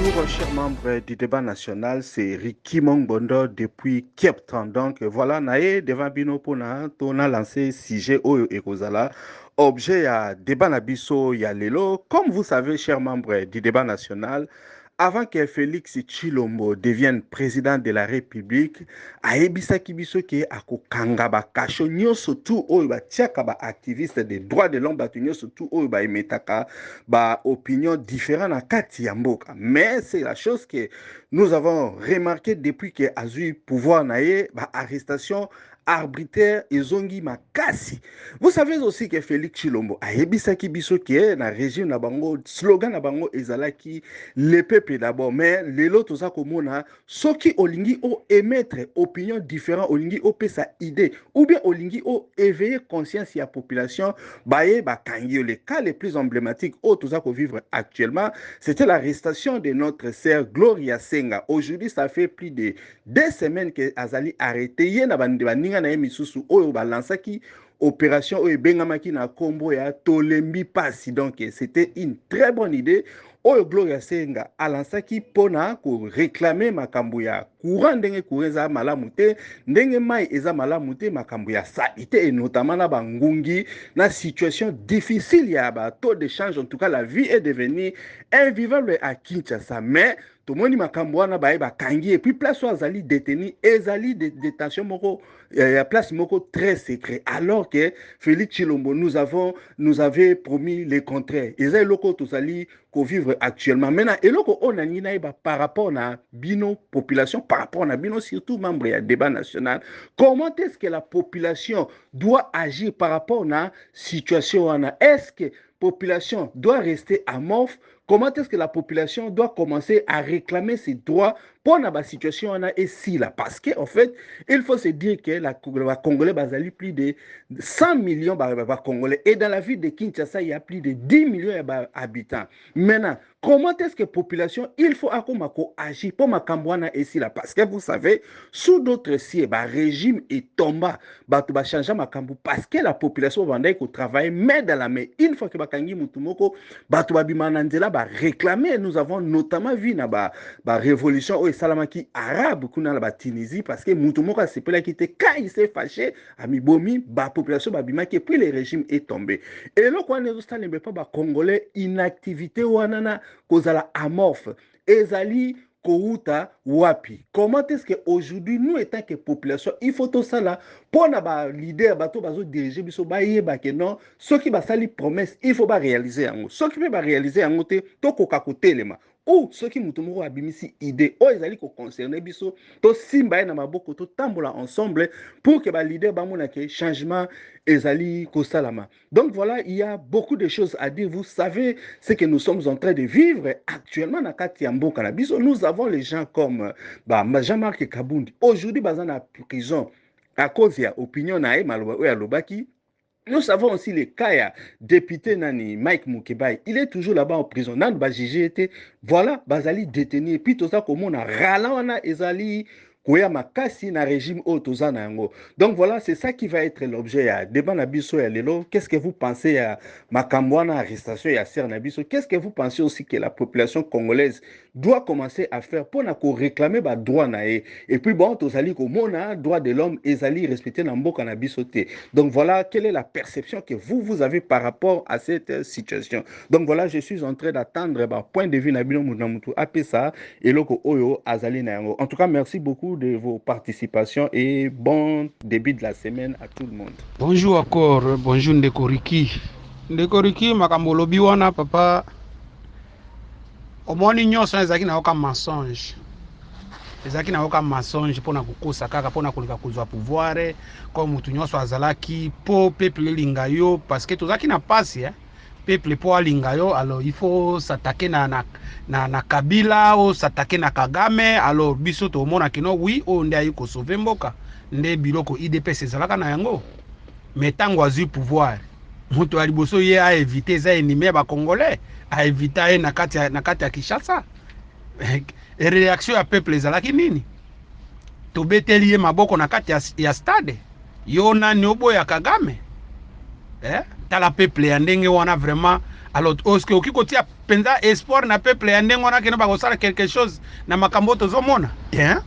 Bonjour, chers membres du débat national, c'est Ricky Mongbondo depuis Cape Town. Donc voilà, nae devant Bino Pona, on a lancé sujet Oyo Ekozala, objet à débat nabiso ya lelo. Comme vous savez, chers membres du débat national, avant que Félix Tshilombo devienne président de la République, aebisaki biso ke akokanga bakasho nyonso tu oyo batiaka ba activiste des droits de l'homme bato nyonso tu oyo baemetaka ba opinion différent na kati ya mboka. Mais c'est la chose que nous avons remarqué depuis que azui pouvoir naie ba arrestation arbitraire ezongi makasi. Vous savez aussi que Félix Tshilombo aebisaki biso ke na régime na bango slogan na bango ezalaki le peuple d'abord, mais lelo toza komona soki olingi o émettre opinion différent, olingi o pesa idée ou bien olingi o éveiller conscience ya population baye bakangi. Le cas le plus emblématique au toza ko vivre actuellement, c'était l'arrestation de notre sœur Gloria Senga. Aujourd'hui, ça fait plus de 2 semaines que Azali arrêté yena baninga na misusu oyo balansaki opération oyo bengamaki na kombo ya Tolembi Pasi. Donc c'était une très bonne idée. Oyo Gloria Senga alansaki pona ko réclamer makambo ya courant ndenge courant malamu te, ndenge mai eza malamu te, makambo ya salite et notamment na bangungi na situation difficile ya ba taux de change. En tout cas, la vie est devenue invivable à Kinshasa. Mais tout le monde makambo wana baye bakangi et puis place azali détenu ezali de détention moko place moko très secret, alors que Félix Tshilombo nous avait promis le contraire. Ezali loko tozali ko vivre actuellement. Maintenant, eloko on a nina par rapport à bino population, par rapport à bino surtout membre du débat national, comment est-ce que la population doit agir par rapport à la situation? Est-ce que la population doit rester amorphe? Comment est-ce que la population doit commencer à réclamer ses droits pour la situation et si là? Parce qu'en fait, il faut se dire que la Congolais bazali plus de 100 millions de Congolais et dans la ville de Kinshasa, il y a plus de 10 millions d'habitants. Maintenant, comment est-ce que la population, il faut agir pour Makambouana et si là? Parce que vous savez, sous d'autres sièges, le régime est tombé, il va changer Makambou parce que la population va travailler main dans la main. Une fois que Bakangi Mutumoko, va réclamer. Nous avons notamment vu la révolution au Salamaki arabe kuna la Tunisie parce que Mutumoko s'est quitté quand il s'est fâché à Mibomi, la population babimaki et puis le régime est tombé. Et là quand nous sommes pas congolais inactivité wanana kozala amorphe ezali Kouta wapi. Comment est-ce qu'aujourd'hui, nous, étant que population, il faut tout ça là, pour nos leaders, bateau, bateau diriger, biso, baye, que non, ceux qui va sali promesse, il faut pas réaliser en haut. Ceux qui peuvent réaliser en haut, to kokakote lema. Ou ceux qui mutumoko abimisi idée, ou ils allaient concerner biso, to simba na maboko, to tambola ensemble pour que ba leader ba mona ke changement ezali kosalama. Donc voilà, il y a beaucoup de choses à dire. Vous savez ce que nous sommes en train de vivre actuellement na kati ya mboka na biso. Nous avons les gens comme Jean-Marc Kabundi. Aujourd'hui, bazan na prison à cause de l'opinion na Lobaki. Nous savons aussi le cas député Nani Mike Mukebai. Il est toujours là-bas en prison. Nan Bajiji était, voilà, Bazali détenu. Et puis tout ça, comme on a Ralawana Ezali. Na régime donc voilà, c'est ça qui va être l'objet à débat nabiso ya lelo. Qu'est-ce que vous pensez à Makambouana arrestation et à Ser Nabiso? Qu'est-ce que vous pensez aussi que la population congolaise doit commencer à faire pour réclamer ba droit nae? Et puis bon, tozali ko mona droit de l'homme ezali respecter na mboka na biso te. Donc voilà, quelle est la perception que vous avez par rapport à cette situation? Donc voilà, je suis en train d'attendre point de vue nabino munamutu apesa et loko oyo azali na yango. En tout cas, merci beaucoup de vos participations et bon début de la semaine à tout le monde. Bonjour encore, bonjour Ndekoriki. Ndekoriki makambo lobi wana papa. Omoni nyonso ezaki na oka mensonge. Ezaki na oka mensonge pona kukosa kaka pona kolika kozwa pouvoir comme mutu nyonso azalaki po peuple linga yo parce que tozaki na pasi peuple po alinga yo, alors il faut s'attaquer na Kabila ou s'attaquer na Kagame. Alors biso to mona kino oui o nde ayi ko sauver mboka nde biloko IDPS ezalaka na yango. Mais tango azu pouvoir mutu ali boso ye a éviter za ennemi ba congolais, a éviter na kati ya Kinshasa. Et réaction ya peuple ezalaki nini? To beteli ye maboko na kati ya stade. Yo nani obo ya Kagame. tala peuple ya ndenge wana vraiment alors oske okikotia penza espoir na peuple ya ndenge wana kena bakosala quelque chose na makambo tozomona bien.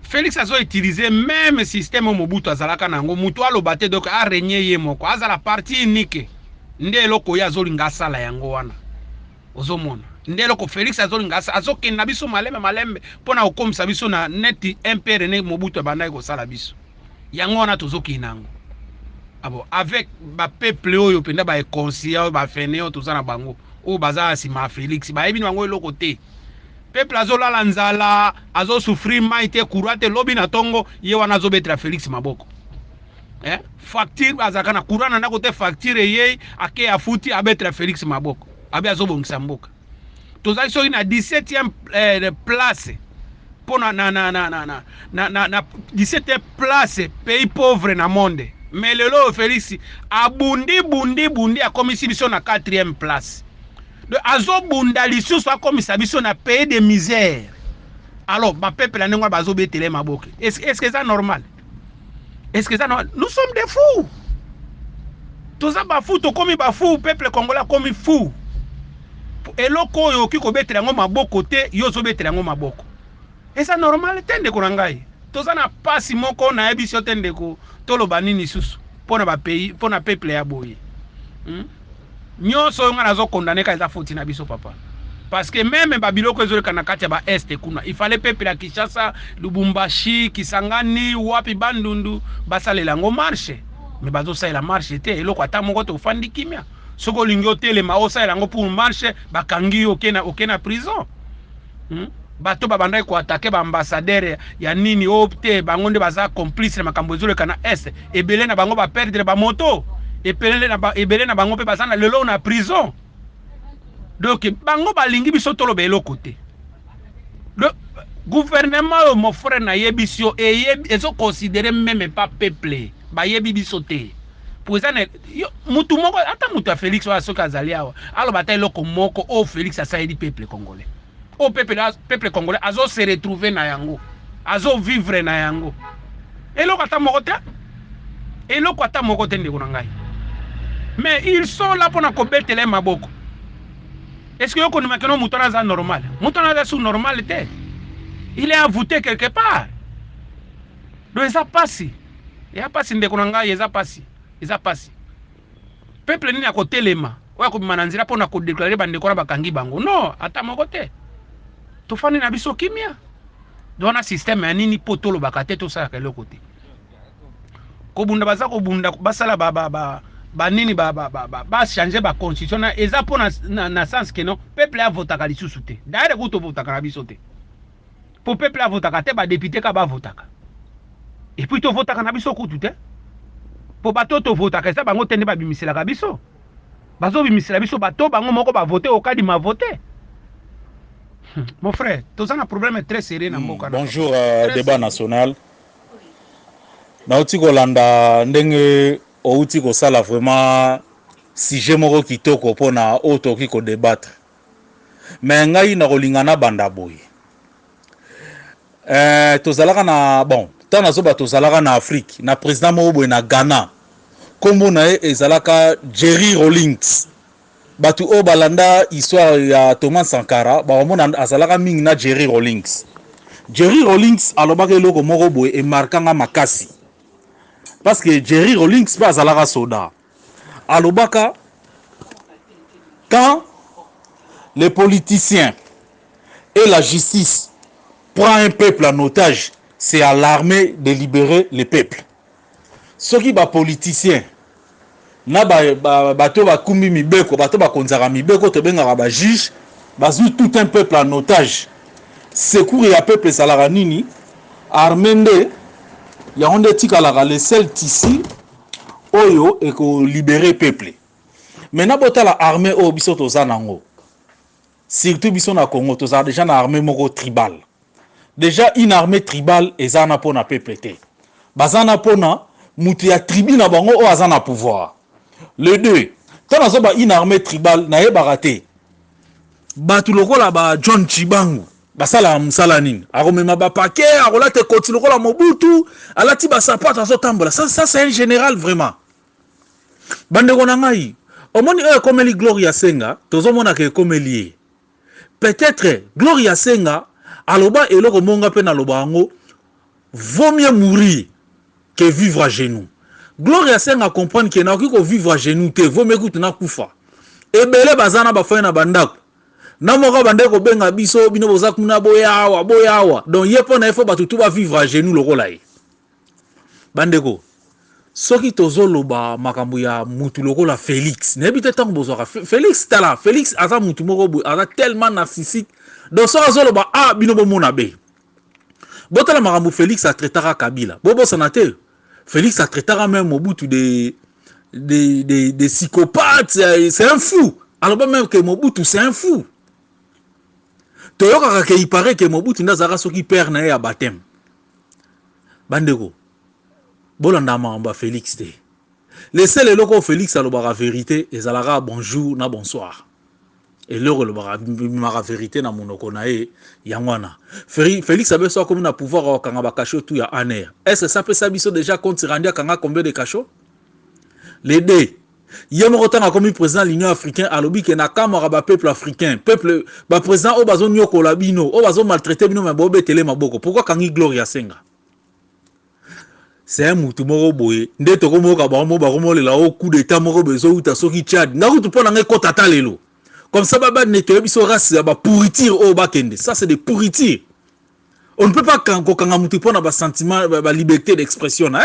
Félix azo utiliser même système Mobutu azalaka nango mutu aloba te donc a régner ye moko azala parti unique nde eloko ya azolinga asala yango wana ozomona nde eloko Félix azolinga asala azokenda biso malembe mpona kokomisa biso na neti impere ne Mobutu abandaki kosala biso yango wana tozokina nango abo avec ba peuple oyo penda ba conscient ba fene oyo tozana bango oyo baza sima Félix bayebi bango eloko te. Peuple azolala nzala azo souffrir maite courante lobi na tongo ye wana azobetra Félix maboko facture azaka na courant na kote facture ye ake afuti abetra Félix maboko abi azobongisa mboka tozali soki na 17e place pona na 17e place pays pauvre na monde mais lelo Félix abundi akomisi biso na 4e place. Azobunda lisusu akomisa biso na pays de misère. Alors, ma peuple la nengwa bazo betele maboke. Est-ce que c'est normal? Est-ce que ça normal? Nous sommes des fous. Tous ça ba fou to komi ba fou, peuple congolais komi fou. Eloko yo kiko betele ngo maboko te, yo zo betele ngo maboko. Et ça normal tende ko ngai. Tous ça na pasi moko na ebisio tende ko tolo banini susu. Pona ba pays, pona peuple ya boye. Nyonso nga nazo condamner ka eza fauti na biso papa parce que même babiloko ezoleka na kati ya ba est kuna il fallait peuple ya Kinshasa Lubumbashi Kisangani wapi Bandundu basalela ngo marche mais bazo salela marche te eloko ata moko to fandi kimia soko lingio telema osalela ngo pour marche bakangi okena prison bato babandai ko attaquer ba ambassadeur ya nini opte bango nde baza complice na makambo ezoleka na est ebele na bango ba perdre ba moto ebele na bango pe bazana lelo na prison donc bango balingi biso tolo belo côté le gouvernement mon frère na yebisio ezo considérer même pas peuple ba yebi biso te pour ça mutu moko ata mutu a Félix wa soka zalia alo bataille loko moko o Félix a saidi peuple congolais o peuple congolais azo se retrouver na yango azo vivre na yango eloko ata moko te ndeko na ngai. Mais ils sont là pour nous combattre les maboko. Est-ce que vous connaissez que nous sommes normal? Nous sommes sous normalité. Il est avoué quelque part. Donc ça passe. Il a passé de konanga, il a passé. Il a passé. Peuple ni à côté les mains. Ouais, comme mananzira pour nous déclarer bande kona bakangi bango. Non, ata mon côté. Tu fais na biso kimia. Donc un système nini potolo bakate tout ça à l'autre côté. Kobunda baza kobunda basala banini ba changer ba constitution na eza po na sens que non peuple a voté ka lisusu te d'ailleurs ko to voter ka biso te pour peuple a voté ka te ba député ka ba voter ka et puis to voter ka na biso ko tout te pour bato to voter ka ça bango tende ba bimisela ka biso bazo bimisela biso bato bango moko ba voter au cas de ma voter. Mon frère tout ça un problème très sérieux na mboka. Bonjour débat national na oti kolanda ndenge outi kosala vraiment sujet moko kitoko pona otoki ko débattre mais ngai na kolingana banda boye tozalaka na bon tant nazoba tozalaka na Afrique na président moko boye na Ghana kombo na ezalaka Jerry Rawlings batu o balanda histoire ya Thomas Sankara ba mona azalaka mingi na Jerry Rawlings alobaka eloko moko boye e markanga makasi. Parce que Jerry Rawlings pas à la soda. Alobaka, quand les politiciens et la justice prennent un peuple en otage, c'est à l'armée de libérer le peuple. Ceux qui sont politiciens, na bato ba kumbi mibeko, bato ba konzara mibeko, te benga ba juge, bazu tout un peuple en otage. Secours ya peuple salaranini, armée il y a un les seuls tissus oyo et ko libérer peuple. Maintenant bota la armée o biso tozanango. Surtout biso na Congo toza déjà na armée moko tribal. Déjà une armée tribale ezana pona peuple te. Bazana pona mutu ya tribu na bango o azana pouvoir. Le deux, tant azoba une armée tribale na yebaka te. Batu lokola ba John Chibangu basala msala nini akomema ba paquet akola te koti lokola Mobutu alati ba sapato azotambola ça c'est un général vraiment Bande konangai. Omoni komeli Gloria Senga, tozomona ke komeli. Peut-être Gloria Senga aloba eloko monga pe na loba ngo vaut mieux mourir que vivre à genoux. Gloria Senga comprendre que na ko vivre à genoux te vaut mieux que na kufa. Ebele bazana ba fona bandako. Na moko bandeko benga biso bino boza kuna boyawa. Donc yepo na ifo batutu ba vivre à genoux lokola ye. Bandeko soki tozoloba makambo ya mutu lokola Félix nebite tango bozwaka Félix tala Félix aza mutu moko aza tellement narcissique donc so azoloba bino bomona be botala makambo Félix a traitera Kabila bobo sanate Félix a traitera même Mobutu des psychopathes, c'est un fou. Alors même que Mobutu c'est un fou. Toyoka il paraît que Mobutu nazara soki perd na ya baptême. Bandeko bolanda mamba Félix te. Laissez les locaux Félix à la vérité et zalara bonjour na bonsoir. Et l'heure le vérité na monoko na e yangwana. Félix a besoin comme na pouvoir kanga ba cacho tout ya aner. Est-ce que ça peut s'abisso déjà contre Randia kanga combien de cachot? Les deux. Yamorotanga comme président de l'Union africaine à l'obi que na kamara ba peuple africain, peuple ba président o bazo nyoko labino, o bazo maltraiter bino ma bobe télé maboko. Pourquoi kangi Gloria Senga? C'est un moutou moro boye. Nde to komo ka ba mo ba komo le la o coup d'état moro bezo uta soki Tchad. Na kutu pona ngai kota talelo. Comme ça baba nettoyer biso race ba pourritir au bakende. Ça c'est des pourritir. On ne peut pas kanga moutou pona ba sentiment ba liberté d'expression hein.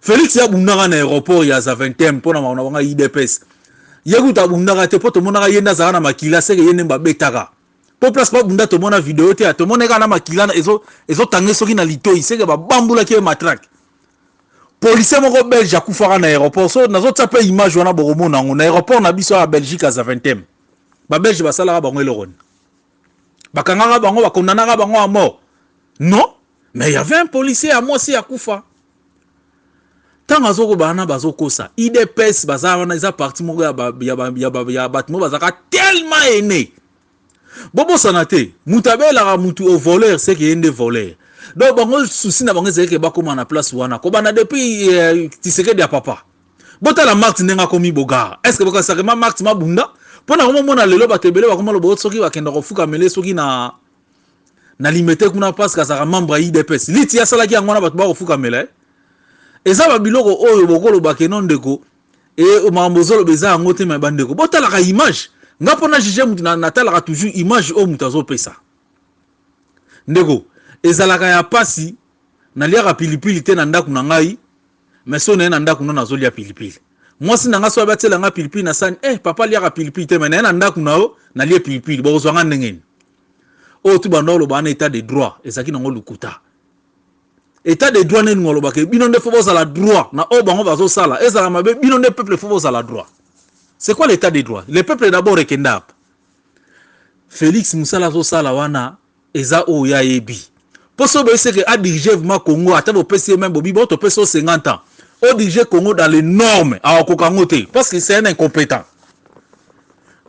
Félix ya bundanga na aéroport ya za 20e pona ma na IDPS. Yakuta bundanga te poto monaka yenda za na makila seke yende ba betaka. Po place pas bunda to mona vidéo te to moneka na makila na ezo tangé soki na lito iseke ba bambula ke matraque. Policier moko belge akufaka na aéroport so nazo tsape image wana boromo na ngo na aéroport na biso ya Belgique à za 20e. Ba belge ba sala ba ngo elorone. Ba kangaka bango ba kondana bango à mort. Non, mais il y avait un policier à moi aussi akufa. Tant azoko bana bazoko ça IDPS bazana isa parti moko ya batimo bazaka tellement aîné bobo sanate mutabela mutu au voleur c'est qu'il y a des voleurs donc bango souci na bango c'est que ba koma na place wana ko bana depuis tiseke dia papa bota la marque nenga komi boga est-ce que baka sakema marque mabunda pona ko mona lelo batebele ba koma lo botso ki bakenda ko fuka mele soki na limité kuna parce que ça membre IDPS liti ya sala ki ngona bat ba ko fuka mele. Et ça va biloko oyo bokolo bakenon ndeko et mambozolo beza ngote ma bandeko botala ka image ngapona jije mutu na tala ka toujours image o mutu azopesa ndeko ezalaka ya pasi na liaka pilipili te na ndaku na ngai mais so na ndaku no nazolia pilipili moi si nanga so batela nga pilipili na sani papa liaka pilipili te mais na ndaku na o na lia pilipili bozwa nga ndengeni o tu bandolo bana état de droit ezaki nango lukuta. État de droit n'est pas que binon de fobos à la droit na obango bazo sala ezala mabe binon de peuple fobos à la droit. C'est quoi l'état de droit? Le peuple d'abord rekendap. Félix Moussala zo sala wana eza o ya yebi. Poso be c'est que a diriger vraiment Congo ata bo PC même bobi bo to peso 50 ans. O diriger Congo dans les normes a kokangote parce que c'est un incompétent.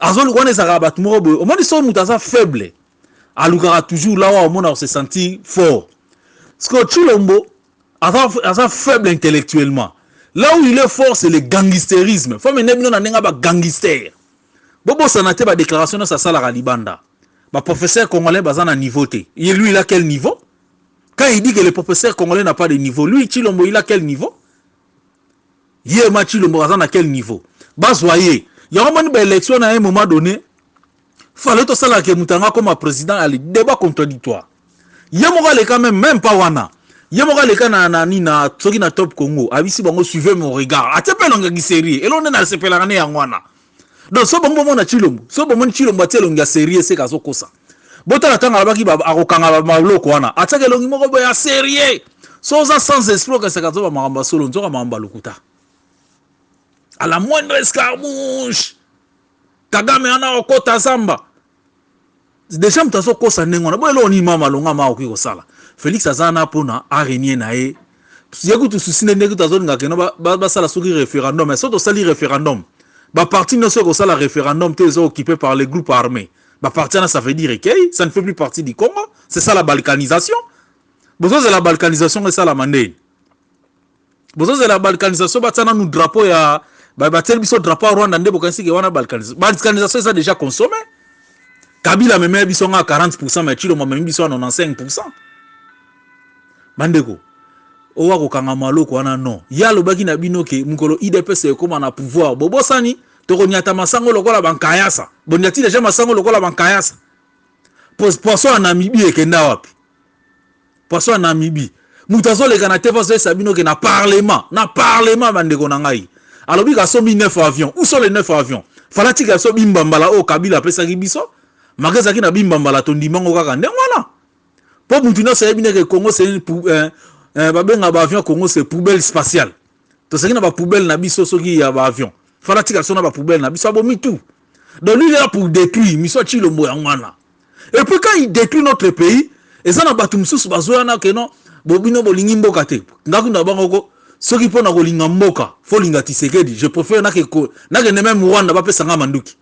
Azol wana za rabat mo bo o moni so mutaza faible. Alukara toujours là où on se sentir fort. Parce que Chilombo est faible intellectuellement. Là où il est fort, c'est le gangstérisme. Il faut que nous ayons gangster. Bobo Sanate, la déclaration de sa salle à Libanda. Le professeur congolais est à niveau. Et lui, il a quel niveau? Quand il dit que le professeur congolais n'a pas de niveau, lui, Chilombo, il a quel niveau? Yéma Chilombo, à quel niveau? Bazoyer. Il y a une élection à un moment donné. Il fallait que ça que Moutanga comme président a le débat contradictoire. Yamoga le quand même pas wana. Yamoga le kana na toki na top Congo. Abisi bango suivez mon regard. Atepe longa série. Et l'on est dans sepela ngane yangwana. Donc so bango mona Chilombo. So bango Chilombo ate longa série se kazo kosa. Bota la tanga baki ba akokanga ba maloko wana. Atake longi moko boya série. So za sans espoir que se kazo ba maramba solo nzoka maramba lokuta. À la moindre escarmouche. Kagame ana okota zamba. Déjà mtazo kosa nengona bo elo ni mama longa ma okiko sala Félix azana pona arenier na e yeko tu susine ndeko tazo ngakeno ba sala soki référendum mais soto sali référendum ba parti no soko sala référendum te zo occupé par les groupes armés ba parti na ça veut dire que ça ne fait plus partie du Congo, c'est ça la balkanisation. Besoin de la balkanisation et ça la mandé Bozo c'est la balkanisation batana nous drapeau ya batel biso drapeau Rwanda ndebo kansi ke wana balkanisation. Balkanisation ça déjà consommé. Kabila meme biso nga 40% mais Chilombo meme biso 95%. Bandeko. Owa ko kanga maloko wana non. Ya lobaki na bino ke mukolo IDPS ekoma na pouvoir. Bobosani to nyata masango lokola bankayasa. Bonyati déjà masango lokola bankayasa. Poisson en Namibie ekenda wapi? Poisson en Namibie. Mutazo le kana te passe sabino ke na parlement bandeko na ngai. Alors bi ka somi 9 avions. Où sont les 9 avions? Falati ka somi mbambala o Kabila pesa ki biso. Mageza ki na bimbambala to ndimango kaka ndengwana. Po mutuna sa yebine ke Congo c'est babenga ba avion Congo c'est poubelle spatiale. To ça ki na ba poubelle na biso soki ya ba avion. Falati ka sona ba poubelle na biso abomi tout. Donc lui il est là pour détruire miso Chilombo ya ngwana. Et puis quand il détruit notre pays, et ça na batu mususu bazoyana ke non bobino bolingi mboka te. Ngaku na bango soki pona kolinga mboka, fo linga Tshisekedi. Je préfère na ke même Rwanda ba pesa nga manduki.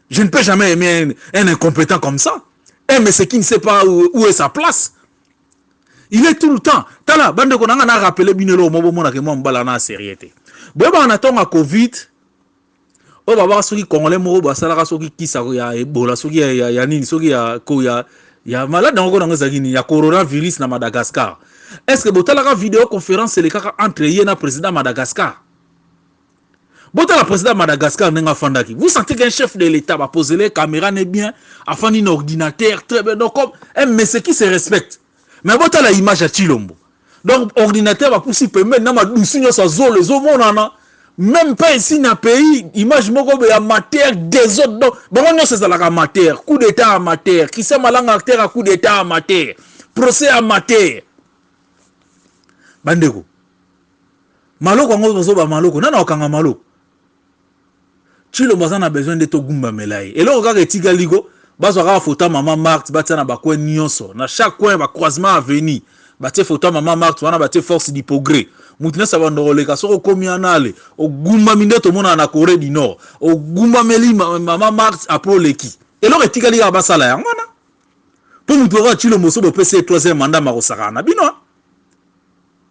Je ne peux jamais aimer un incompétent comme ça. Mais c'est qui ne sait pas où est sa place. Il est tout le temps. Tala, bande ko nanga na rappeler binelo mo mona ke mo mbala na sérieuté. Boba on attend à Covid. O baba soki congolais mo ba sala soki kisa ya Ebola soki ya nini soki ya malade ngo na ngazakini ya coronavirus na Madagascar. Est-ce que botala vidéoconférence c'est le cas entre yena président Madagascar? Bota la président Madagascar nenga fandaki. Vous sentez qu'un chef de l'État va poser les caméras n'est bien, afin d'un ordinateur très bien. Donc comme mais c'est qui se respecte. Mais bota la image à Chilombo. Donc ordinateur va pousser permettre na ma doucinyo sa zo les omonana. Même pas ici dans pays, image moko be amateur des autres. Donc bon c'est ça la amateur, coup d'état amateur, qui c'est malanga acteur à coup d'état amateur, procès amateur. Bandeko. Maloko ngo zo ba maloko, nana okanga maloko. Chilombo a besoin de Togumba Melaye. Et là, on regarde Tigaligo, bazo ka photo maman Marthe, batana ba coin nyonso. Na chaque coin ba croisement avenir. Baté photo maman Marthe, wana baté force du progrès. Mutuna sa bandoleka soko komi anale. O gumba mindeto mona na Corée du Nord. O gumba meli maman Marthe apro leki. Et là, Tigaliga ba sala yangana. Pour mutu ka Chilombo so be PC 3e mandat ma osakana bino.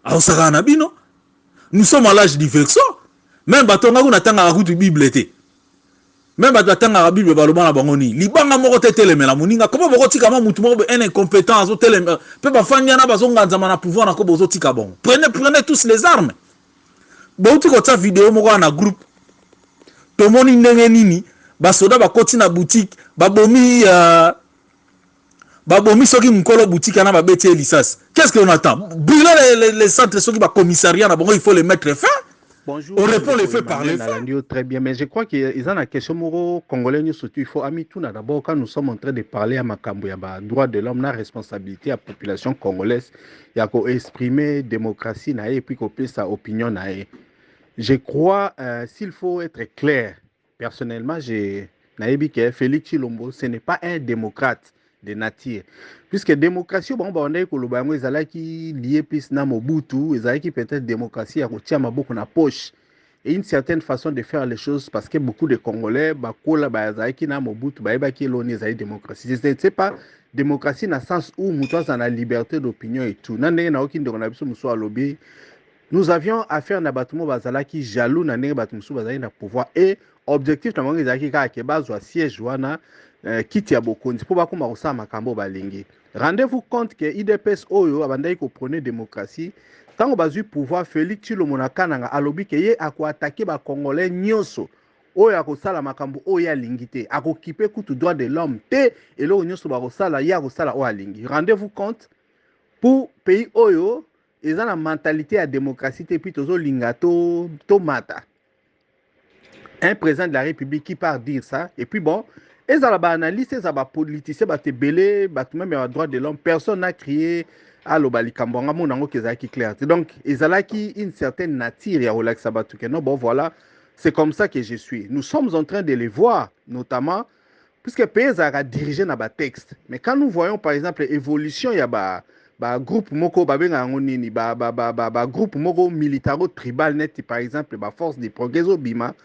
A osakana bino. Nous sommes à l'âge du vexo. Même batonga kuna tanga ka kutu Bible té. Même batanga la Bible baloba na bangoni libanga moko tetelemela moninga comment bokotika ma mutu moko un incompétent azo telema pe bafanya na bazonga nzama na pouvoir na ko bozotika bon prenez tous les armes bauti ko ta vidéo moko na groupe tomoni ndenge nini basoda bakoti na boutique babomi soki mkolo boutique na babeti elisas. Qu'est-ce qu'on attend? Brûler les centres soki ba commissariat na bango il faut les mettre fin. Bonjour. On répond les faits par les faits. Très bien, mais je crois qu'ils ont la question moro congolais surtout il faut ami tout d'abord quand nous sommes en train de parler à Makambo ya ba droit de l'homme na responsabilité à population congolaise ya ko exprimer démocratie na et puis ko peut sa opinion na. Je crois s'il faut être clair personnellement j'ai naebi que Félix Chilombo ce n'est pas un démocrate de nature. Puisque démocratie, bon, on a dit que qui lié plus na Mobutu, qui peut-être démocratie à côté beaucoup na poche. Et une certaine façon de faire les choses parce que beaucoup de Congolais, qui na Mobutu, qui l'on est démocratie. C'est pas démocratie dans le sens où nous avons la liberté d'opinion et tout. Nous avions affaire à Batumo Bazala qui jaloux na Batumsu Bazala na pouvoir et objectif na mangi zaki ka ke bazwa siège wana kiti ya bokonzi po bakoma kosa makambo balingi. Rendez-vous compte que IDPS oyo abandai ko prôner démocratie tango bazui pouvoir Félix Chilombo na kananga alobi ke ye ako attaquer ba congolais nyonso oyo akosala makambo oyo alingi te akokipe kutu droit de l'homme te eloko nyonso bakosala ye akosala oyo alingi. Rendez-vous compte pour pays oyo ils ont la mentalité à démocratie et puis toujours lingato tomata. Un président de la République qui part dire ça et puis bon, ils ont la analyse, ils ont la politicien, ils ont belé, même les droits de l'homme, personne n'a crié à l'obali kambonga mon ango qui clair. Donc ils ont qui une certaine nature à relax sabatuke. Non bon voilà, c'est comme ça que je suis. Nous sommes en train de les voir notamment puisque pays a dirigé dans ba texte. Mais quand nous voyons par exemple l'évolution il y a groupe moko babenga ngonini groupe moko militaro tribal net par exemple force de progrès au bima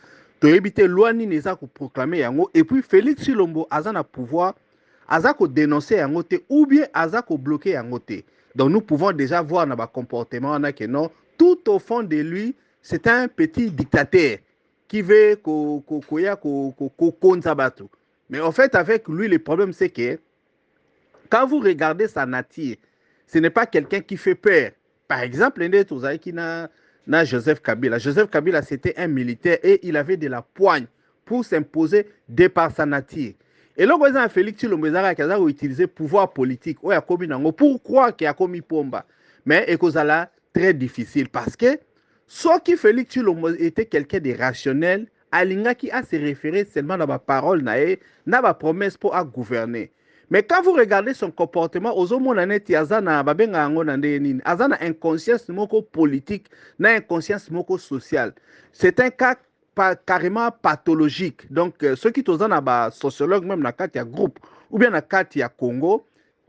to éviter loi ni neza ko proclamer yango et puis Félix Chilombo azana pouvoir azako dénoncer yango te ou bien azako bloquer yango te. Donc nous pouvons déjà voir dans ba comportement on a que non tout au fond de lui, c'est un petit dictateur qui veut qu'on. Mais en fait, avec lui, le problème, c'est que quand vous regardez sa nature, ce n'est pas quelqu'un qui fait peur. Par exemple, na Joseph Kabila. Joseph Kabila, c'était un militaire et il avait de la poigne pour s'imposer de par sa nature. Et là, quand on Félix Tshilombo a utilisé le pouvoir politique, pour croire qu'il a commis Pomba. Mais c'est très difficile parce que soit qui Félix Tshilombo était quelqu'un de rationnel, Alinga qui a se référé seulement dans ma parole, dans ma promesse pour gouverner. Mais quand vous regardez son comportement, il y a une inconscience politique, une inconscience sociale. C'est un cas carrément pathologique. Donc, ceux qui sont dans sociologue, même dans le groupe, ou bien dans le Congo,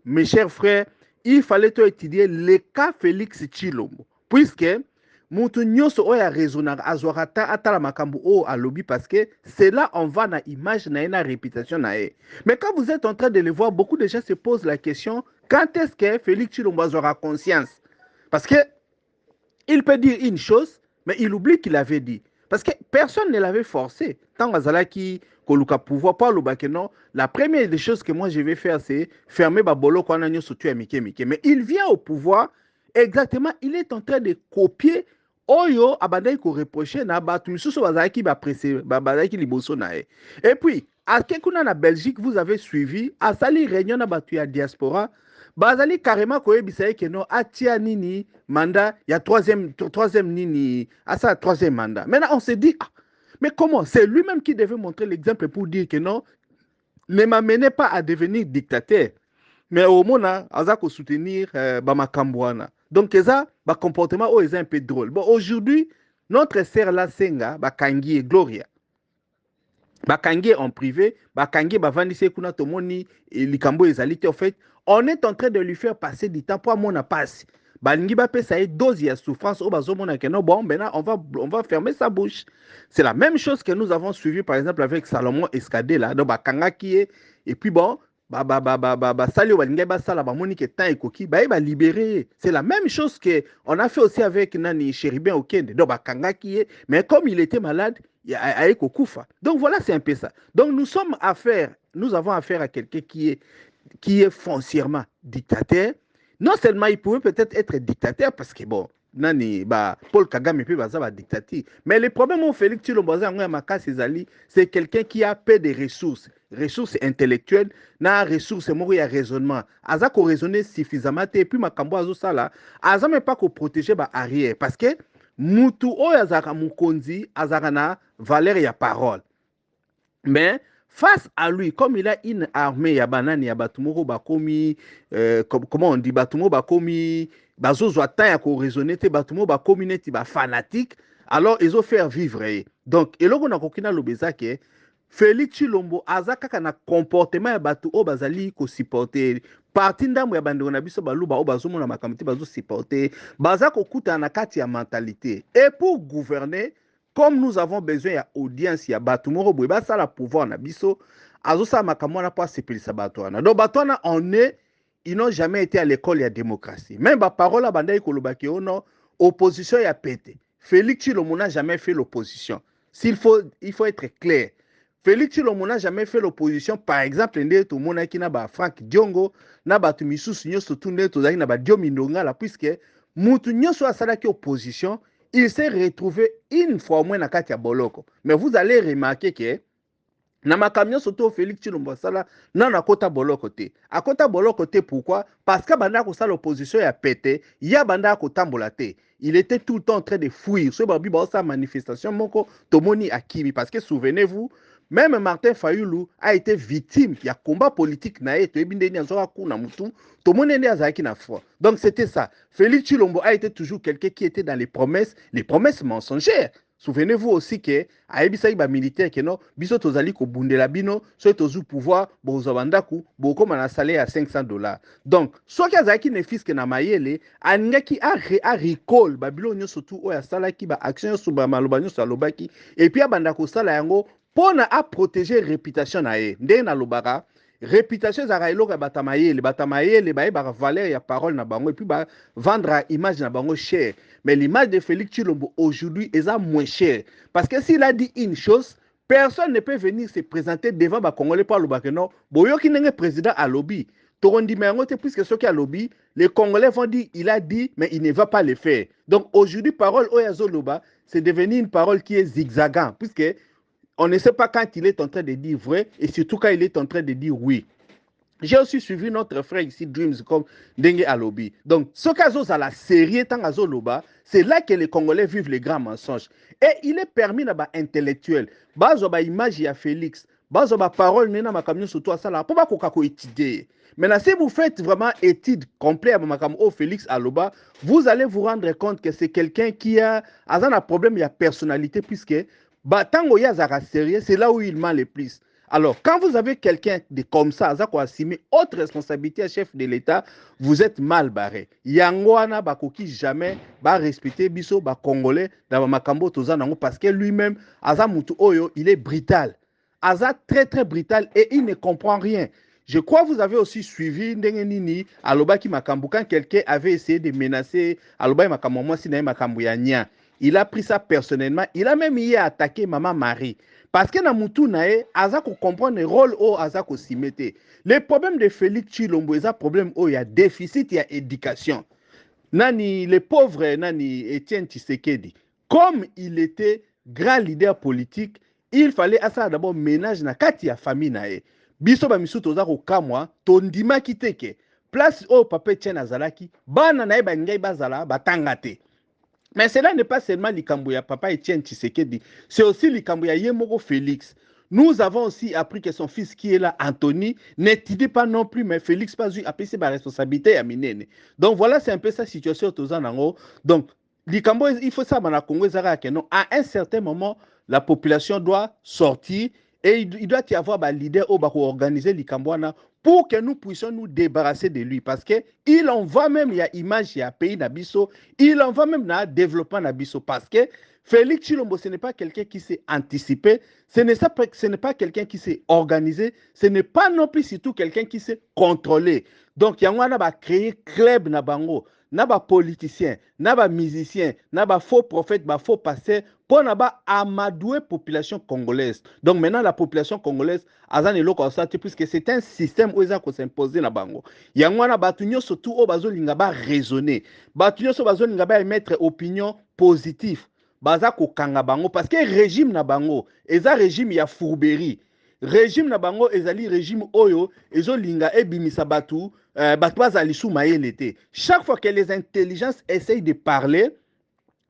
mes chers frères, il fallait étudier le cas Félix Tshilombo. Puisque, mutu nyonso oya raisonnable azwakata atala makambu o alobi parce que c'est là on va na image na réputation na e. Mais quand vous êtes en train de le voir, beaucoup de gens se posent la question quand est-ce que Félix Tshilombo aura conscience? Parce que il peut dire une chose, mais il oublie qu'il avait dit. Parce que personne ne l'avait forcé. Tant que Koluka pouvoir, pas le non. La première des choses que moi je vais faire, c'est fermer Babolo quand on a surtout Mike. Mais il vient au pouvoir, exactement, il est en train de copier Oyo abandai ko reprocher na batu misusu bazaki ba pressé bazaki liboso na e. Et puis à Kekuna na Belgique, vous avez suivi à sali réunion na batu ya diaspora bazali carrément koyebisa ke no atia nini mandat ya troisième nini asa troisième mandat. Maintenant on se dit ah, mais comment c'est lui-même qui devait montrer l'exemple pour dire que non, ne m'amenez pas à devenir dictateur. Mais au moins, Azako soutenir Bamakambouana. Donc, ça, le comportement est un peu drôle. Bon, aujourd'hui, notre sœur la Senga, Bakangi et Gloria, Bakangi en privé, Bakangi, Bavandise Kuna Tomoni, et Likambo et Zalite, en fait, on est en train de lui faire passer du temps pour mon passe. Balingi Bapé, ça est dose de souffrance au Bazomona Keno. Bon, maintenant, on va fermer sa bouche. C'est la même chose que nous avons suivi, par exemple, avec Salomon Escadé, là, donc Bakanga qui est, et puis bon, c'est la même chose que on a fait aussi avec Nani Chéribin Okende. Donc Bakanga qui est, mais comme il était malade, il a Kufa. Donc voilà, c'est un peu ça. Donc nous avons affaire à quelqu'un qui est foncièrement dictateur. Non seulement il pouvait peut-être être dictateur parce que bon, nani Paul Kagame peut être dictateur. Mais le problème au Félix Tshilombo c'est quelqu'un qui a peu de ressources intellectuelles, na ressources il y a raisonnement. Aza ko raisonner suffisamment et puis makambo azo sala, aza même pas ko protéger ba arrière parce que mutu o azaka mukonzi azaka na valeur ya parole. Mais face à lui, comme il a une armée, ya banani, ya batumoro bakomi, comment on dit, batumoro bakomi, bazozo atan ya ko raisonner, te batumoro bakomi neti ba fanatique, alors ils ont fait vivre. Donc, et là on a kokina lobeza ke Félix Tshilombo azaka kana comportement ya batu o bazali ko supporter. Parti ndambo ya bandeko na biso baluba o bazomo na makamiti bazo supporter, baza ko kuta na kati ya mentalité. Et pour gouverner, comme nous avons besoin d'audience, il y a Batumoro Boueba, ça la pouvoir na biso, azosa makamona pas sepelisa Batouana. Donc Batouana, ils n'ont jamais été à l'école, il y a démocratie. Même la parole à Bandaï Kolobaki, non, opposition, il y a pété. Félix Tshilombo n'a jamais fait l'opposition. Il faut être clair. Félix Tshilombo n'a jamais fait l'opposition. Par exemple, tout le monde qui n'a pas Franck Diongo, n'a pas Tumisu Sunyo, surtout n'a pas Dio Mindonga, puisque Moutounyo soit salaki opposition. Il s'est retrouvé une fois au moins dans Katia Boloko. Mais vous allez remarquer que dans ma camion surtout Félix Tshilombo sala non à Kota Boloko te. À Kota Boloko te pourquoi? Parce que banda ko sa l'opposition a pété, il y a banda ko tambola te. Il était tout le temps en train de fuir. Ce babi ba sa manifestation moko tomoni akimi parce que souvenez-vous, même Martin Fayulu a été victime. Il y a combat politique na et donc c'était ça. Félix Tshilombo a été toujours quelqu'un qui était dans les promesses mensongères. Souvenez-vous aussi que aibisa ba militaire que non biso tozali ko bundela bino so tozu pouvoir bozabandaku boko mana salaire à $500. Donc soit kazaki ne fiske na mayele aningaki a recall babilonyo surtout o ya salaki ba action sur ba malobanyo salobaki et puis abandako sala yango pona a protéger réputation na e ndé na lobaka réputation ezaka eloko ya batamayele bayebaka valeur ya parole na bango et puis vendre image na bango cher. Mais l'image de Félix Tshilombo aujourd'hui est moins cher parce que s'il a dit une chose, personne ne peut venir se présenter devant les Congolais pour le non. Boyoki n'est président à lobby. Puisque ce qui a lobby, les Congolais vont dire il a dit, mais il ne va pas le faire. Donc aujourd'hui, parole Oyazo Loba, c'est devenu une parole qui est zigzagant, puisque on ne sait pas quand il est en train de dire vrai et surtout quand il est en train de dire oui. J'ai aussi suivi notre frère ici, Dreams, comme Dengue Alobi. Donc, ce cas à la série Tangazo Loba, c'est là que les Congolais vivent les grands mensonges. Et il est permis d'être intellectuel. Bazo ba image ya Félix, bazo ba parole nena makamyo surtout à ça là, pour pas qu'on étudier. Maintenant, si vous faites vraiment étude complète à Makamo Félix Aloba, vous allez vous rendre compte que c'est quelqu'un qui a un problème de personnalité, puisque tango ya zara sérieux, c'est là où il ment le plus. Alors, quand vous avez quelqu'un de comme ça, Azako assumer autre responsabilité à chef de l'État, vous êtes mal barré. Yangwana bakoki jamais ba respecter biso ba congolais dans makambo tozanango parce que lui-même Aza mutu oyo, il est brutal. Aza très brutal et il ne comprend rien. Je crois que vous avez aussi suivi Ndengenini Alobaki Makambu quand quelqu'un avait essayé de menacer Alobaki Makambu moi si Makambu ya nya. Il a pris ça personnellement, il a même y attaqué maman Marie. Parce que dans Moutou nae, Azako comprend le rôle où Azako s'y mettait. Le problème de Félix Tshilombo, c'est un problème où il y a déficit, il y a éducation. Nani, le pauvre Nani Etienne Tshisekedi, comme il était grand leader politique, il fallait d'abord ménage na kati ya famille nae. Biso ba misu toza ko kamwa, tondima kiteke. Place au papa Etienne azalaki, bana nae ba ngai bazala batangate. Mais cela n'est pas seulement l'Ikambouya Papa Etienne Tshisekedi, c'est aussi l'Ikambouya Yemoko Félix. Nous avons aussi appris que son fils qui est là, Anthony, n'étudie pas non plus, mais Félix pas eu appelé sa responsabilité à Minene. Donc voilà, c'est un peu sa situation aux Anango. Donc, l'Ikambo, il faut ça, à un certain moment, la population doit sortir et il doit y avoir un leader pour organiser l'Ikambouana pour que nous puissions nous débarrasser de lui. Parce qu'il en va même, il y a image, il y a pays Nabiso, il en va même dans le développement Nabiso. Parce que Félix Tshilombo, ce n'est pas quelqu'un qui s'est anticipé, ce n'est pas quelqu'un qui s'est organisé, ce n'est pas non plus surtout quelqu'un qui s'est contrôlé. Donc, il y a créé club Nabango, naba politicien, naba musicien, naba faux prophète, faux pasteur, pour naba amadouer population congolaise. Donc maintenant la population congolaise azan elo constate puisque c'est un système où ils ont s'imposer na bango. Yangwana batunyo surtout au bazo linga ba raisonner. Batunyo so bazo linga ba émettre opinion positive. Baza ko kanga bango parce que régime na bango, eza régime ya fourberie. Régime na bango ezali régime oyo ezolinga ebimisa batu batu bazali sous mayele te. Chaque fois que les intelligences essayent de parler,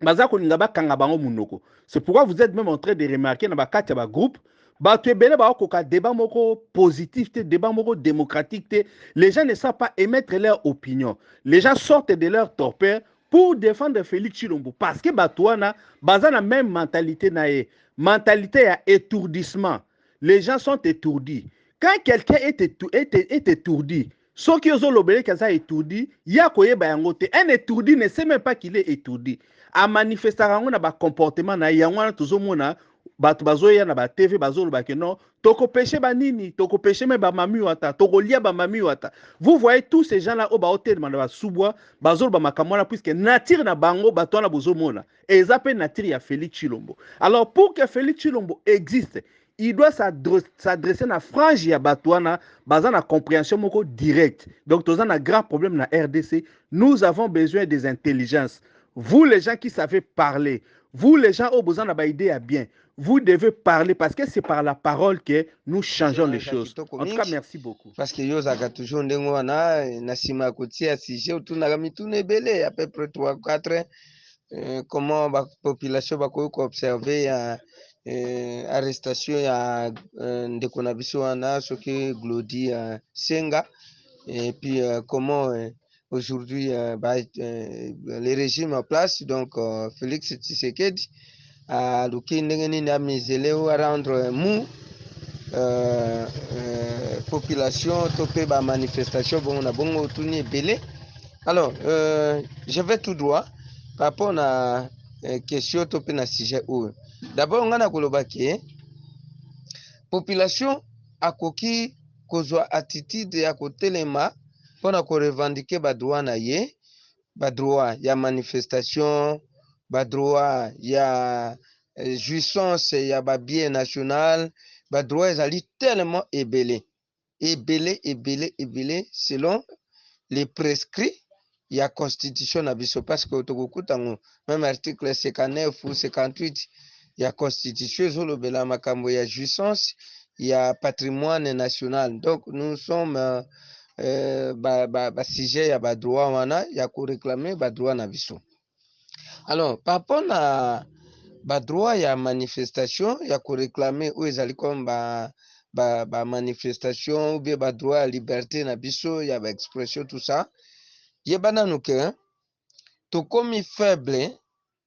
baza kolinga bakanga bango munoko. C'est pourquoi vous êtes même en train de remarquer na bakati ba groupe batu ebele ba koka débat moko positif te, débat moko démocratique te. Les gens ne savent pas émettre leur opinion. Les gens sortent de leur torpeur pour défendre Félix Tshilombo parce que batuana baza na même mentalité nae, mentalité ya étourdissement. Les gens sont étourdis. Quand quelqu'un est étourdi, ceux qui ont l'obéi qu'ils sont étourdis, il y a quoi bayangote. Un étourdi ne sait même pas qu'il est étourdi. À manifester on a un comportement na yangwana toujours mona batu bazoya na ba TV bazolo ba non toko péché ba nini toko péché me ba mami wata toko lia ba mami wata. Vous voyez tous ces gens là au ba hôtel manda ba subwa bazolo ba makamwana puisque nature na bango batona bozo mona et ils appellent nature ya Félix Tshilombo. Alors pour que Félix Tshilombo existe, il doit s'adresser à la frange ya Batouana, basant la compréhension moko directe. Donc, nous avons un grand problème dans la RDC. Nous avons besoin des intelligences. Vous, les gens qui savez parler, vous, les gens qui ont besoin d'avoir idée à bien, vous devez parler parce que c'est par la parole que nous changeons les choses. En tout cas, merci beaucoup. Parce que yo zaka toujours ndengo na nasima kotia sujet utuna kamitune bele à peu près 3 4 comment la population va observer arrestation ya ndeko na biso wana soki Glody Senga et puis comment aujourd'hui les régimes en place donc Félix Tshisekedi a luki ndenge nini amizele à rendre mou population topé ba manifestation bon na bongo tuni belé. Alors je vais tout droit par rapport à question topé na sujet où d'abord on a koloba ke population akoki kozwa attitude ya kotelema mpona korevendike badroit na ye, badroit ya manifestation, badroit ya jouissance ya babien national, badroit ezali tellement ebele selon les prescrits ya constitution na biso, parce que tokokuta ngo même article 59 ou 58 ya constitution ezolobela makambo ya jouissance ya patrimoine national. Donc nous sommes sujet ya badroit wana ya koreklame badroit na biso. Alors par rapport na badroit ya manifestation ya koreklame oyo ezali comme ba manifestation ou bien badroit ya liberté na biso ya ba expression tout ça, yeba nanu ke tokomi faible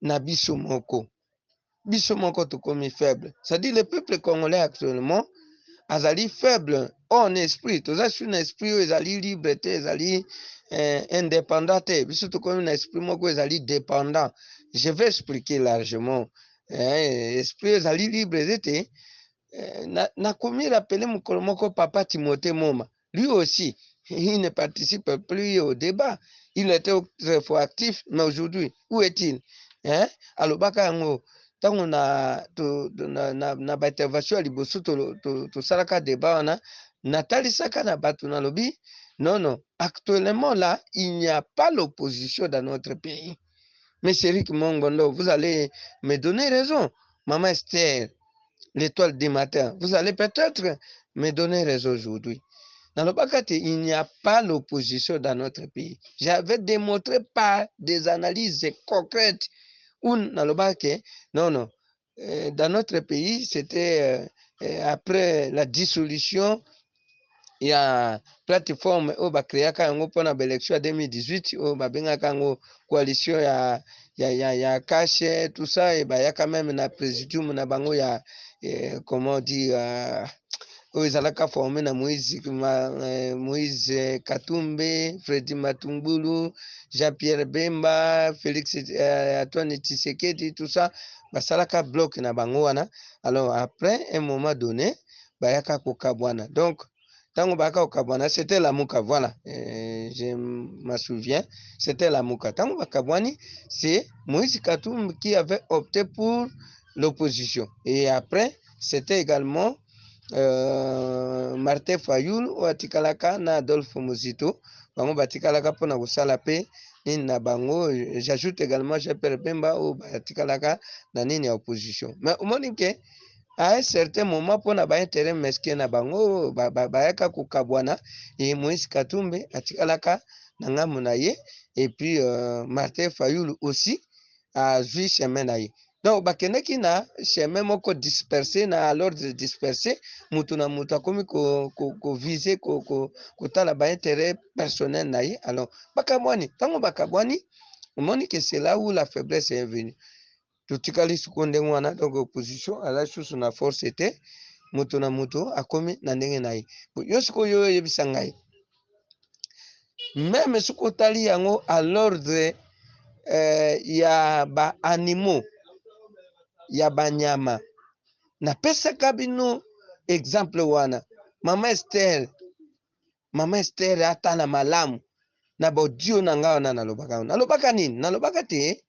na biso moko tokomi faible, c'est-à-dire le peuple congolais actuellement azali faible en esprit, toza sur un esprit oyo ezali libre te, ezali indépendant te, biso tokomi na esprit moko ezali dépendant. Je vais expliquer largement. Esprit ezali libre ete nakomi rappelé mokolo moko papa Timothée Moma, lui aussi il ne participe plus au débat, il était très fort actif, mais aujourd'hui où est-il? Alobaka yango ntango na baintervention ya liboso tosalaka débat wana, natalisaka na bato nalobi non, actuellement là il n'y a pas l'opposition dans notre pays. Mais Chéri Mongondo, vous allez me donner raison. Maman Esther, l'étoile du matin, vous allez peut-être me donner raison aujourd'hui. Dans le Bakate, il n'y a pas l'opposition dans notre pays. J'avais démontré par des analyses concrètes où dans le Bakate, non, dans notre pays, c'était après la dissolution, il y a plateforme oyo bakreaka yango mpona baélection ya 2018 oyo babengaka yango coalition ya kashe tout ça, et bayaka même na présidium na bango ya comment dire oyo ezalaka formé na Moïse Katumbi, Fredi Matungulu, Jean-Pierre Bemba, Félix Antoine Tshisekedi, tout ça basalaka bloc na bango wana. Alors après un moment donné bayaka kokabwana, donc tango baka okabwana c'était la muka, voilà, je me souviens, c'était la muka. Tango bakabwani, c'est Moïse Katumbi qui avait opté pour l'opposition, et après c'était également Martin Fayoul ou atikalaka na Adolphe Muzito, bango batikalaka pona kosala pe nini na bango. J'ajoute également Jean-Pierre Bemba ou batikalaka na nini ya opposition. Mais omoni ke à un certain moment mpona baintérêt mesquin na bango bayaka kokabwana, et Moïse Katumbi atikalaka na ngambo na ye, et puis Martin Fayoul aussi azwi chemin na ye. Donc bakendaki na chemin moko dispersé, na l'ordre dispersé, mutu na mutu akomi vise kotala baintérêt personnel na ye. Alors bakabwani, ntango bakabwani, omoni que c'est là où la faiblesse est venue. Totikali suko ndenge wana, donc opposition ala susu na force ete mutu na mutu akomi na ndenge na ye. Yo sikoyo oyebisa ngai, même soki otali yango à l'ordre ya baanimaux ya banyama, napesaka bino exemple wana. Mama Esther atala malamu na bodio na nga wana nalobaka nini? Nalobaka te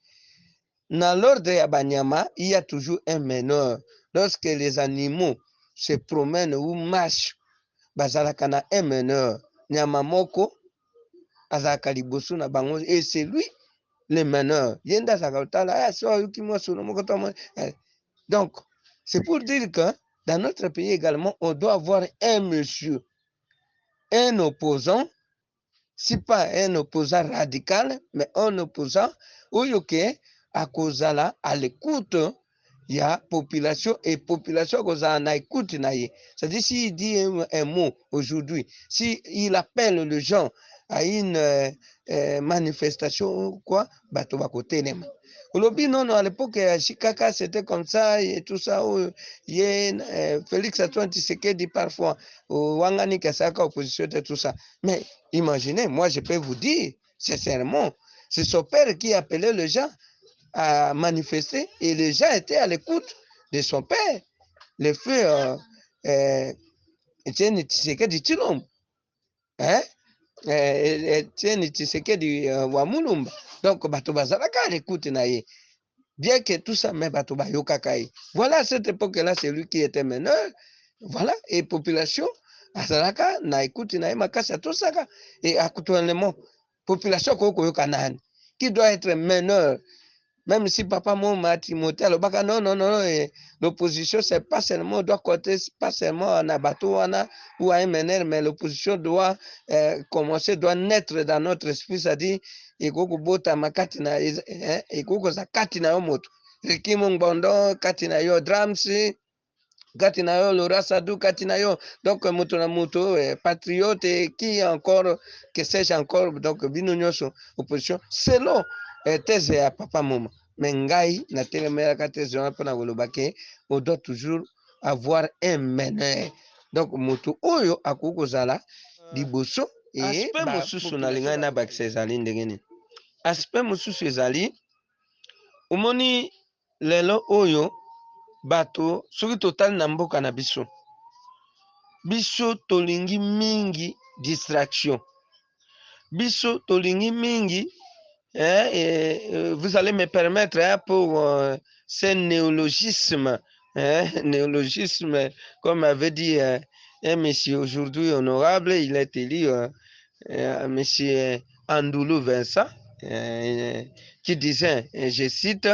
na l'ordre ya banyama, il y a toujours un meneur. Lorsque les animaux se promènent ou marchent, bazalaka na un meneur, nyama moko azalaka liboso na bango, et c'est lui le meneur. Yenda zakotala so yuki mosuno moko to. Donc c'est pour dire que dans notre pays également, on doit avoir un monsieur, un opposant, si pas un opposant radical, mais un opposant oyoke akozala à l'écoute ya population, et population kozala na écoute na ye. C'est-à-dire s'il dit un mot aujourd'hui, si il appelle les gens à une manifestation ou quoi, bato bakotelema. Olobi non, à l'époque ya Chikaka c'était comme ça et tout ça. Félix Antoine Tshisekedi parfois Wangani Kasaka opposition et tout ça. Mais imaginez, moi je peux vous dire sincèrement, c'est son père qui appelait les gens à manifester, et les gens étaient à l'écoute de son père. Le feu Etienne Tshisekedi Tshilombo, Etienne Tshisekedi wa Mulumba. Donc bato bazalaka à l'écoute na ye. Bien que tout ça, mais bato bayokaka ye. Voilà, à cette époque-là, c'est lui qui était meneur. Voilà, et population azalaka na écoute na ye makasi tout ça. Et actuellement, population koyoka nani qui doit être meneur. Même si papa Mouma Timothée, l'opposition, c'est pas seulement, doit compter, pas seulement en abateau ou à MNR, mais l'opposition doit commencer, doit naître dans notre esprit, c'est-à-dire, il faut que makatina, il faut que ça katina yomoto. Rikimo Ngbondo, katina yo drums, katina yo Laura Sadou, katina yo. Donc, moto na moto, patriote, qui encore, que sais-je encore, donc, binonyoso, opposition, selon thèse à papa Mouma. Mais ngai na telemelaka thèse wana mpona koloba ke on doit toujours avoir un meneur. Donc moto oyo akoki kozala liboso aspect mosusu nalingai na bakisa ezali ndenge nini. Aspect mosusu ezali omoni lelo oyo bato soki totali na mboka na biso biso tolingi mingi distraction, biso tolingi mingi. Vous allez me permettre pour ce néologisme, néologisme, comme avait dit un monsieur aujourd'hui honorable, il est élu, monsieur Andoulou Vincent, qui disait, je cite,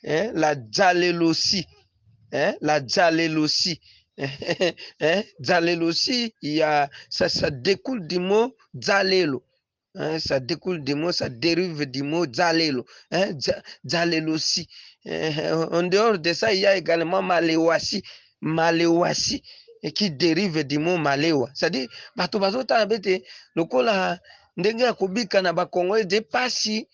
la jalélosie, la jalélosie. Jalélosie, ça découle du mot jalelo. Ça découle du mot, ça dérive du mot Jalelo. Jalelossi. En dehors de ça, il y a également Malewasi. Malewasi, qui dérive du mot Malewa. C'est-à-dire, bato bazota abete, lokola ndenge ya kobika na bakongo de pasi,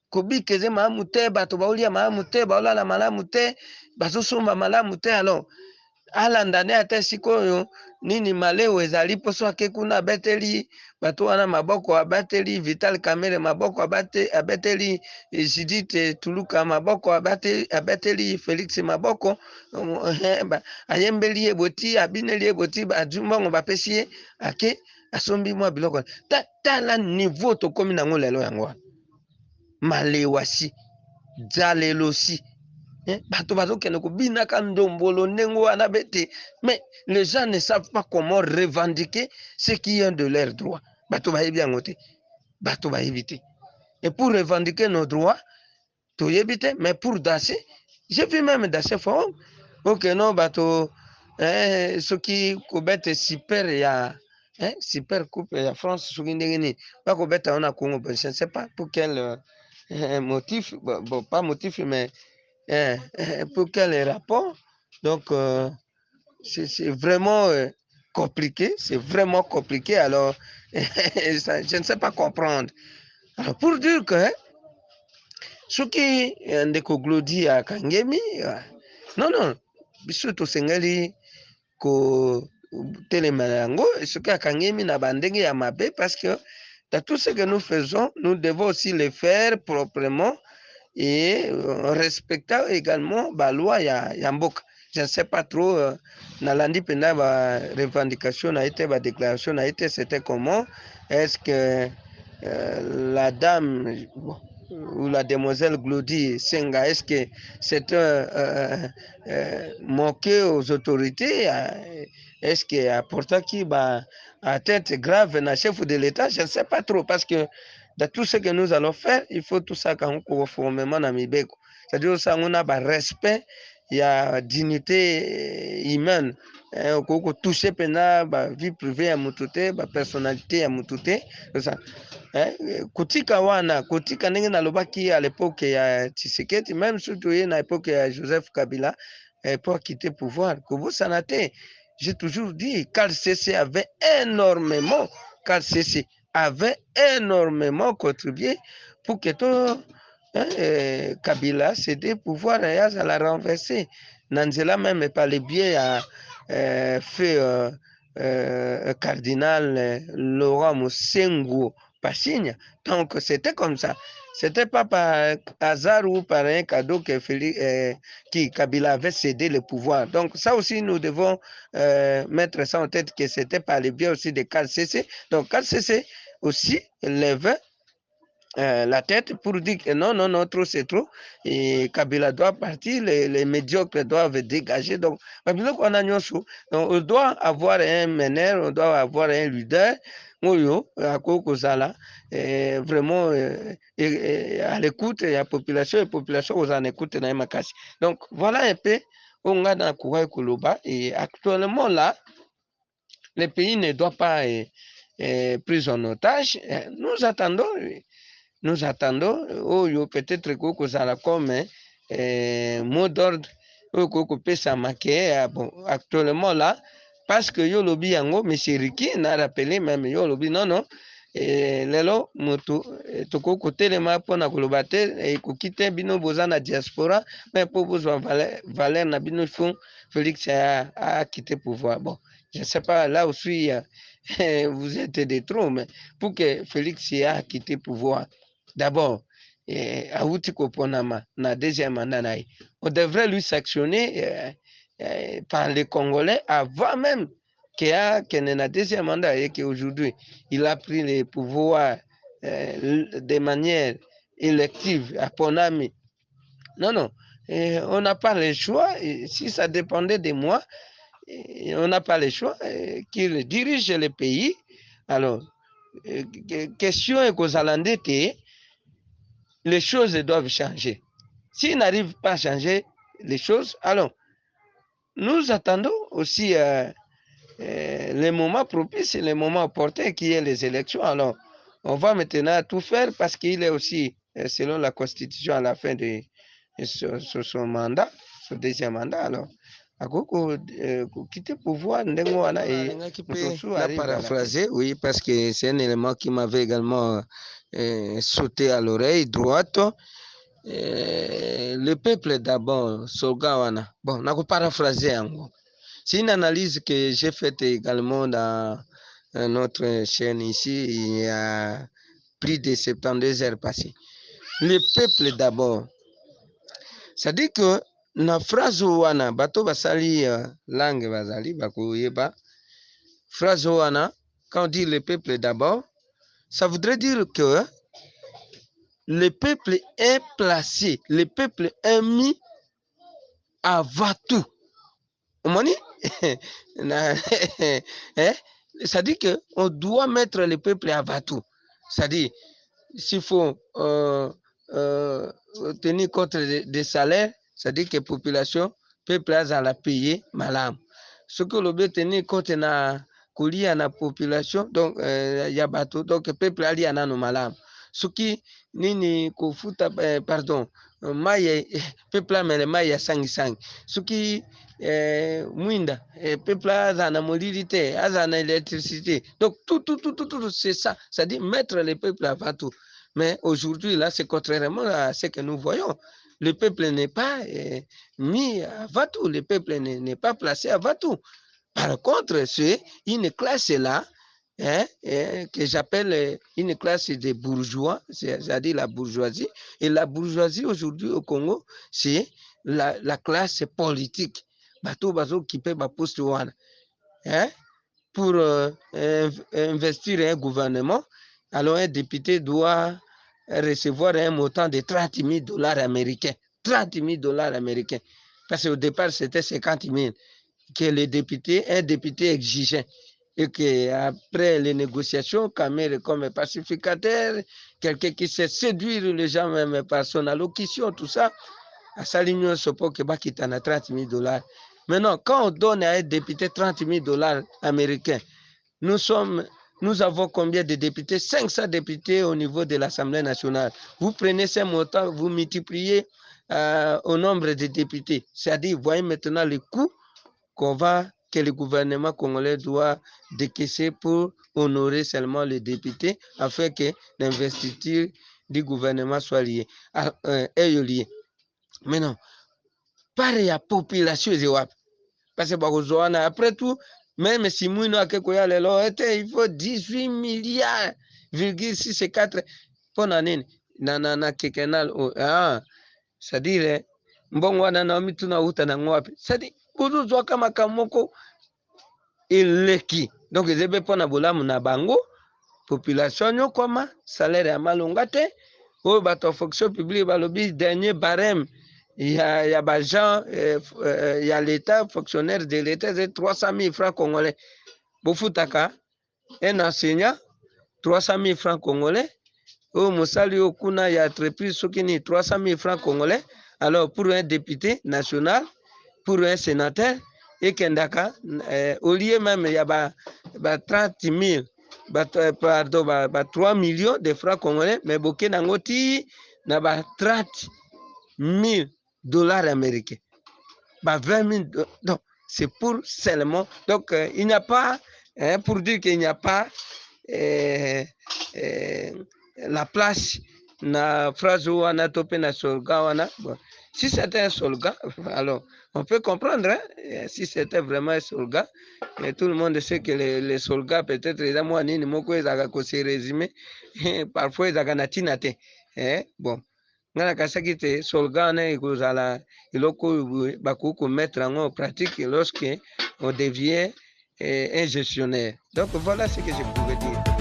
kobika eze malamu te, bato baolia malamu te, baolala malamu te, bazosomba malamu te. Alors, alanda nde ate sikoyo nini maleo ezali poso ake kuna abeteli bato wana maboko, abateli Vital Kamerhe maboko, abeteli Judith Tuluka maboko, abeteli Felix maboko, ayembeli ye boti, abineli ye boti, bajumbongo bapesi ye ake asombi mwa biloko. Tala niveau tokomi nango lelo yango wana. Malewasi, jalelosi. Bato bazokende kobinaka ndombolo ndenge wana bete, mais les gens ne savent pas comment revendiquer ce qui est de leurs droits. Bato bayebi yango te, bato bayebi te. Et pour revendiquer nos droits, toyebi te, mais pour danser, j'ai vu même danser forum. Ok non bato soki kobete super ya super coupe ya France soki ndenge nini bakobeta wana Congo, je ne sais pas pour quel motif, bon pas motif mais pour quel rapport. Donc c'est vraiment compliqué, c'est vraiment compliqué. Alors je ne sais pas comprendre. Alors pour dire que soki ndeko Glody akangemi, non biso tosengeli ko telemela yango soki akangemi na bandenge ya mabe, parce que dans tout ce que nous faisons, nous devons aussi le faire proprement et respectant également la loi ya mboka. Je ne sais pas trop nalandi pena ba revendication na été ba déclaration na été, c'était comment est-ce que la dame ou la demoiselle Glody Senga, est-ce que c'est moqué aux autorités, est-ce que apporta qui ba à tête grave na chef de l'État? Je ne sais pas trop, parce que dans tout ce que nous allons faire, il faut tout ça quand conformément à Mibeko. C'est-à-dire ça on a un respect, il y a dignité humaine. Ko toucher pena ba vie privée ya mutute, ba personnalité ya mutute, ça. Kotika wana, kotika ndenge nalobaki à l'époque ya Tshisekedi, même surtout à l'époque ya Joseph Kabila, pour quitter le pouvoir. Kobosana te. J'ai toujours dit, KCC avait énormément, KCC avait énormément contribué pour que tout Kabila cédait pouvoir et à la renverser. Nanzela même par le biais a fait cardinal Laurent Moussengo Passigna. Donc c'était comme ça. C'était pas par hasard ou par un cadeau que Kabila avait cédé le pouvoir. Donc ça aussi, nous devons mettre ça en tête que c'était par le biais aussi de KCC. Donc KCC aussi levait la tête pour dire que non, non, non, trop c'est trop. Et Kabila doit partir, les médiocres doivent dégager. Donc, on doit avoir un meneur, on doit avoir un leader. Vraiment à l'écoute, il y a la population aux en écoute. Donc, voilà un peu, on a dans Kouaï Koulouba. Et actuellement, là, le pays ne doit pas être pris en otage. Nous attendons, peut-être que ça a comme mot d'ordre, que ça marqué, bon, actuellement là, parce que yo lobby yango, M. Riki n'a rappelé même yo lobby, non, non, lelo, moto, toko kote le ma pona kolobate, et kokite bino boza na diaspora, mais pour vous valer na bino fond, Félix a quitté pouvoir. Bon, je ne sais pas, là aussi, vous êtes des trop, mais pour que Félix a quitté pouvoir, d'abord, Aouti Koponama, na deuxième mandat, on devrait lui sanctionner par les Congolais avant même qu'il ait na deuxième mandat et qu'aujourd'hui, il a pris les pouvoirs de manière élective à Ponami. Non, non, on n'a pas le choix. Et si ça dépendait de moi, on n'a pas le choix qu'il dirige le pays. Alors, question est qu'aux Alandais, les choses doivent changer. S'ils n'arrivent pas à changer les choses, alors nous attendons aussi les moments propices, les moments opportuns qui est les élections. Alors, on va maintenant tout faire parce qu'il est aussi, selon la Constitution, à la fin de son mandat, son deuxième mandat. Alors, quitter le pouvoir, la paraphraser, oui, parce que c'est un élément qui m'avait également sauté à l'oreille droite. Le peuple d'abord, Sogawana. Bon, on a paraphrasé en gros. C'est une analyse que j'ai faite également dans notre chaîne ici il y a plus de 72 heures passées. Le peuple d'abord. C'est-à-dire que na phrase wana bato basali langue bazali bakoyeba phrase wana quand on dit le peuple d'abord, ça voudrait dire que le peuple est placé, le peuple est mis avant tout. C'est-à-dire qu'on doit mettre le peuple avant tout. C'est-à-dire, s'il faut tenir compte des salaires, c'est-à-dire que la population, le peuple a la payer malam. Ce que l'on veut tenir compte de la population, donc il y a bateau, donc le peuple a lié à nos malam. Ce qui nini kofuta pardon maye peuple amele maye sangi sangi ce qui mwinda peuple azana mobilité azana électricité donc tout c'est ça, c'est à dire mettre le peuple avant tout. Mais aujourd'hui là c'est contrairement à ce que nous voyons, le peuple n'est pas mis avant tout, le peuple n'est pas placé avant tout. Par contre c'est une classe là que j'appelle une classe de bourgeois, c'est-à-dire la bourgeoisie. Et la bourgeoisie aujourd'hui au Congo, c'est la classe politique. Bateau qui peut poste pour investir un gouvernement, alors un député doit recevoir un montant de 30 000 dollars américains. 30 000 dollars américains. Parce qu'au départ, c'était 50 000 que un député exigeait. Et qu'après les négociations, Kamel comme pacificateur, quelqu'un qui sait séduire les gens même par son allocution, tout ça, à sa ligne, ce pot que qui t'en a 30 000 dollars. Maintenant, quand on donne à un député 30 000 dollars américains, nous avons combien de députés? 500 députés au niveau de l'Assemblée nationale. Vous prenez ces montants, vous multipliez au nombre de députés. C'est-à-dire, vous voyez maintenant le coût que le gouvernement congolais doit décaisser pour honorer seulement les députés afin que l'investiture du gouvernement soit liée. Mais non, pareil à la population, parce que après tout, même si il faut 18 milliards, 6 et 4 pour l'année. na kekenal c'est-à-dire mbongo wana na mituna uta na ngwapi c'est-à-dire kuzu zwaka makamoko eleki donc ezebe pona bolamu na bango population nyokoma salaire ya malonga te oyo bato fonction publique balobi dernier barème ya bagent ya l'état fonctionnaire de l'état c'est 300 000 francs congolais bofutaka un enseignant 300 000 francs congolais oyo mosali oyo kuna ya entreprise soki ni 300 000 francs congolais. Alors pour un député national, pour un sénateur ekendaka au lieu même il y a 30 000 pardon 3 millions de francs congolais mais boke nango ti na 30 000 dollars américains 20 000 donc c'est pour seulement donc il n'y a pas pour dire qu'il n'y a pas la place na phrase wana tope na slogan wana bon. Si c'était un slogan, alors on peut comprendre hein? Si c'était vraiment un slogan, mais tout le monde sait que les slogans peut-être les amours ni moko ezaka ko se résumer parfois ezaka na tina te bon ngana kasaki te slogan na ekozala eloko bakoko mettre en pratique lorsque on devient un gestionnaire. Donc voilà ce que je pouvais dire.